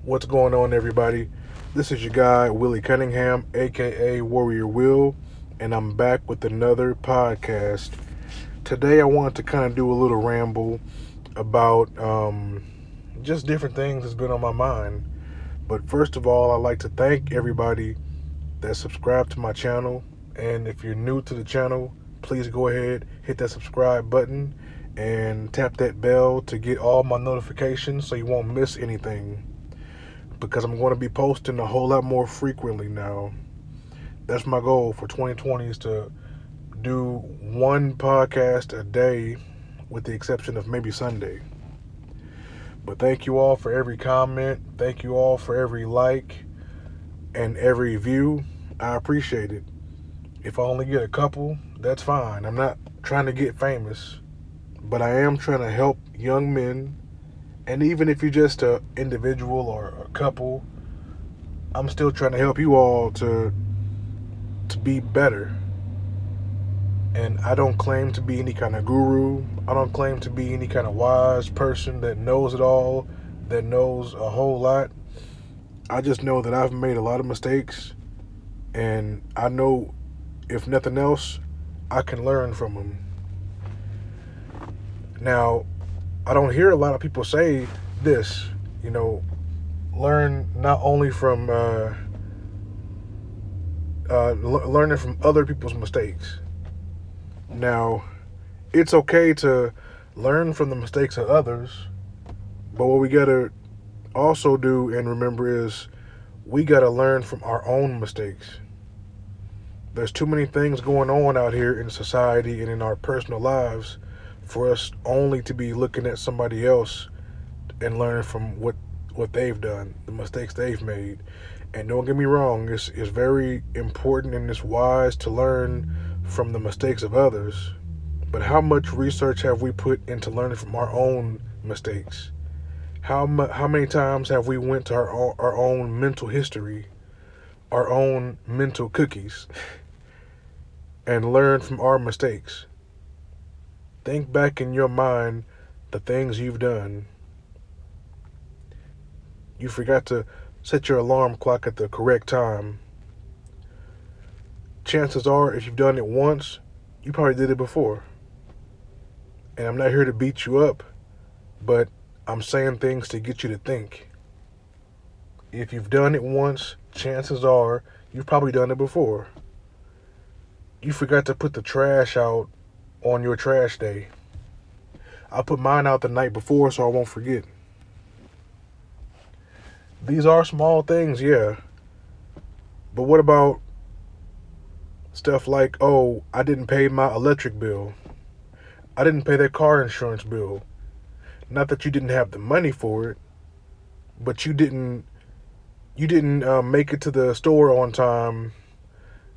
What's going on, everybody? This is your guy, Willie Cunningham, aka Warrior Will, and I'm back with another podcast. Today, I wanted to kind of do a little ramble about just different things that's been on my mind. But first of all, I'd like to thank everybody that subscribed to my channel. And if you're new to the channel, please go ahead, hit that subscribe button, and tap that bell to get all my notifications so you won't miss anything, because I'm going to be posting a whole lot more frequently now. That's my goal for 2020, is to do one podcast a day with the exception of maybe Sunday. But thank you all for every comment. Thank you all for every like and every view. I appreciate it. If I only get a couple, that's fine. I'm not trying to get famous, but I am trying to help young men. And even if you're just an individual or a couple, I'm still trying to help you all to be better. And I don't claim to be any kind of guru. I don't claim to be any kind of wise person that knows it all, that knows a whole lot. I just know that I've made a lot of mistakes, and I know, if nothing else, I can learn from them. Now, I don't hear a lot of people say this, you know, learn not only from learning from other people's mistakes. Now, it's okay to learn from the mistakes of others, but what we gotta also do and remember is we gotta learn from our own mistakes. There's too many things going on out here in society and in our personal lives for us only to be looking at somebody else and learning from what they've done, the mistakes they've made. And don't get me wrong, it's very important and it's wise to learn from the mistakes of others. But how much research have we put into learning from our own mistakes? How many times have we went to our own mental history, our own mental cookies, and learned from our mistakes? Think back in your mind the things you've done. You forgot to set your alarm clock at the correct time. Chances are, if you've done it once, you probably did it before. And I'm not here to beat you up, but I'm saying things to get you to think. If you've done it once, chances are you've probably done it before. You forgot to put the trash out on your trash day. I put mine out the night before so I won't forget. These are small things, yeah. But what about stuff like, oh, I didn't pay my electric bill. I didn't pay that car insurance bill. Not that you didn't have the money for it, but you didn't make it to the store on time.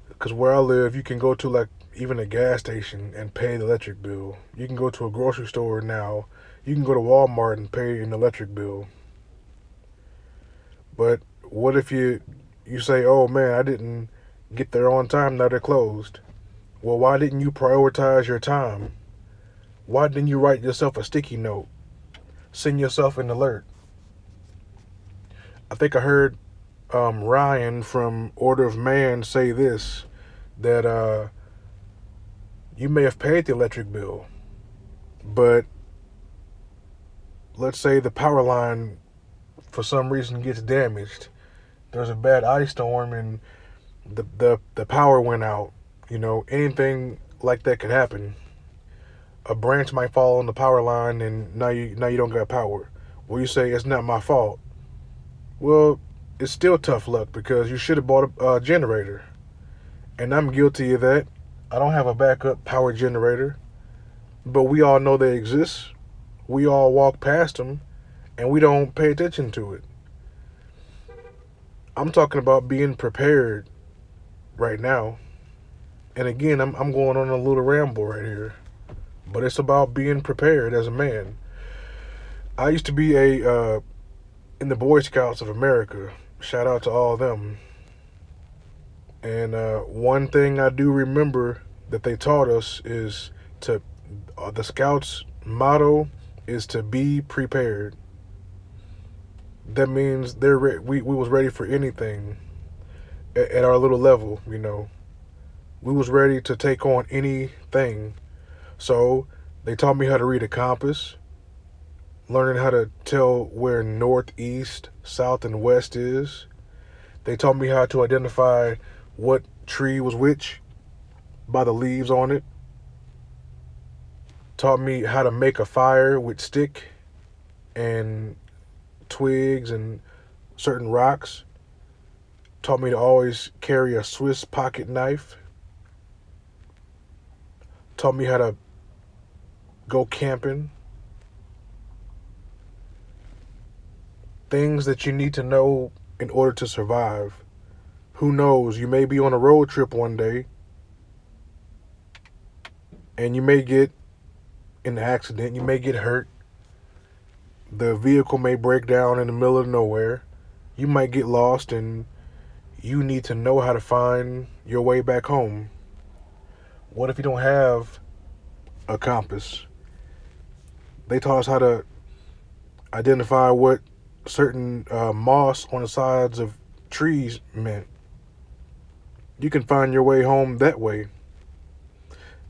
Because where I live, you can go to like even a gas station and pay the electric bill. You can go to a grocery store now. You can go to Walmart and pay an electric bill. But what if you say, oh man, I didn't get there on time, now they're closed. Well, why didn't you prioritize your time? Why didn't you write yourself a sticky note? Send yourself an alert. I think I heard Ryan from Order of Man say this, that you may have paid the electric bill, but let's say the power line for some reason gets damaged. There's a bad ice storm and the power went out. You know, anything like that could happen. A branch might fall on the power line and now you don't got power. Well, you say it's not my fault. Well, it's still tough luck because you should have bought a generator. And I'm guilty of that. I don't have a backup power generator, but we all know they exist. We all walk past them and we don't pay attention to it. I'm talking about being prepared right now. And again, I'm going on a little ramble right here, but it's about being prepared as a man. I used to be in the Boy Scouts of America. Shout out to all of them. And one thing I do remember that they taught us is the Scouts' motto is to be prepared. that means we was ready for anything at our little level. We was ready to take on anything. So they taught me how to read a compass, learning how to tell where north, east, south, and west is. They taught me how to identify what tree was which by the leaves on it. Taught me how to make a fire with stick and twigs and certain rocks. Taught me to always carry a Swiss pocket knife. Taught me how to go camping. Things that you need to know in order to survive. Who knows? You may be on a road trip one day and you may get in an accident. You may get hurt. The vehicle may break down in the middle of nowhere. You might get lost and you need to know how to find your way back home. What if you don't have a compass? They taught us how to identify what certain moss on the sides of trees meant. You can find your way home that way.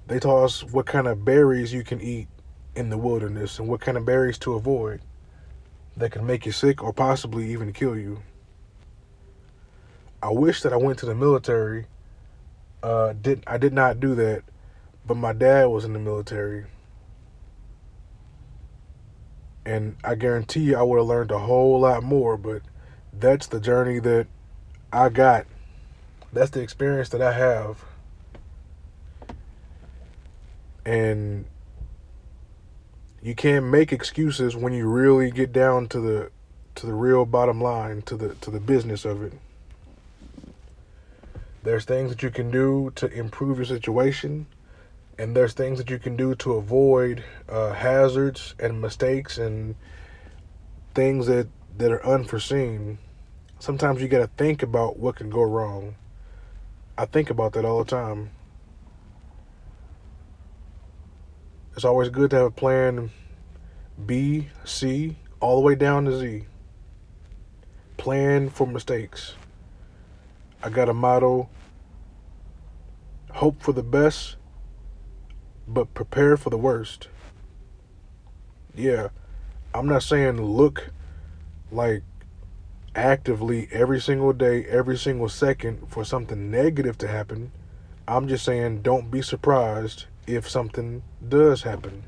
They taught us what kind of berries you can eat in the wilderness and what kind of berries to avoid that can make you sick or possibly even kill you. I wish that I went to the military. I did not do that, but my dad was in the military. And I guarantee you I would have learned a whole lot more, but that's the journey that I got. That's the experience that I have. And you can't make excuses when you really get down to the real bottom line, to the business of it. There's things that you can do to improve your situation, and there's things that you can do to avoid hazards and mistakes and things that are unforeseen. Sometimes you got to think about what can go wrong. I think about that all the time. It's always good to have a plan B, C, all the way down to Z. Plan for mistakes. I got a motto: hope for the best, but prepare for the worst. Yeah, I'm not saying look like actively every single day, every single second for something negative to happen. I'm just saying don't be surprised if something does happen.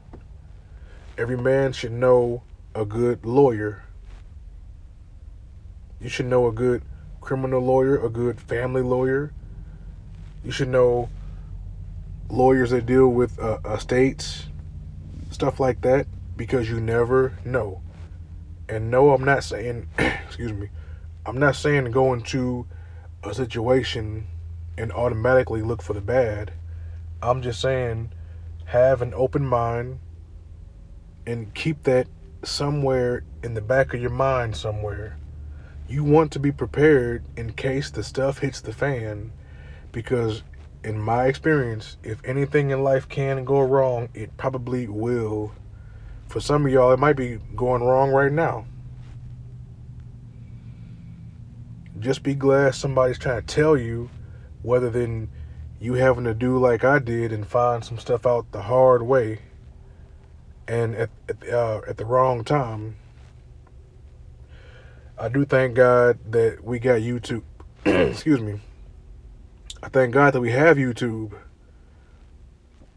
Every man should know a good lawyer. You should know a good criminal lawyer, a good family lawyer. You should know lawyers that deal with estates, stuff like that, because you never know. And no, I'm not saying, excuse me, I'm not saying to go into a situation and automatically look for the bad. I'm just saying have an open mind and keep that somewhere in the back of your mind somewhere. You want to be prepared in case the stuff hits the fan, because in my experience, if anything in life can go wrong, it probably will. For some of y'all, it might be going wrong right now. Just be glad somebody's trying to tell you, rather than you having to do like I did and find some stuff out the hard way and at the wrong time. I do thank God that we got YouTube. Excuse me. I thank God that we have YouTube.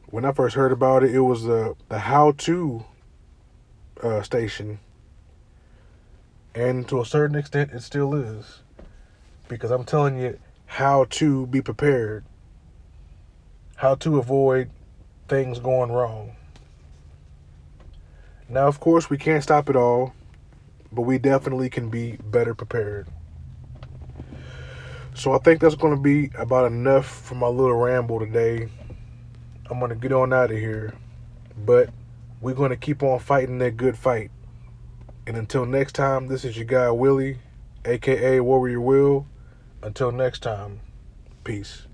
When I first heard about it, it was the how-to station. And to a certain extent, it still is. Because I'm telling you how to be prepared. How to avoid things going wrong. Now, of course, we can't stop it all, but we definitely can be better prepared. So I think that's going to be about enough for my little ramble today. I'm going to get on out of here, but we're going to keep on fighting that good fight. And until next time, this is your guy, Willie, a.k.a. Warrior Will. Until next time, peace.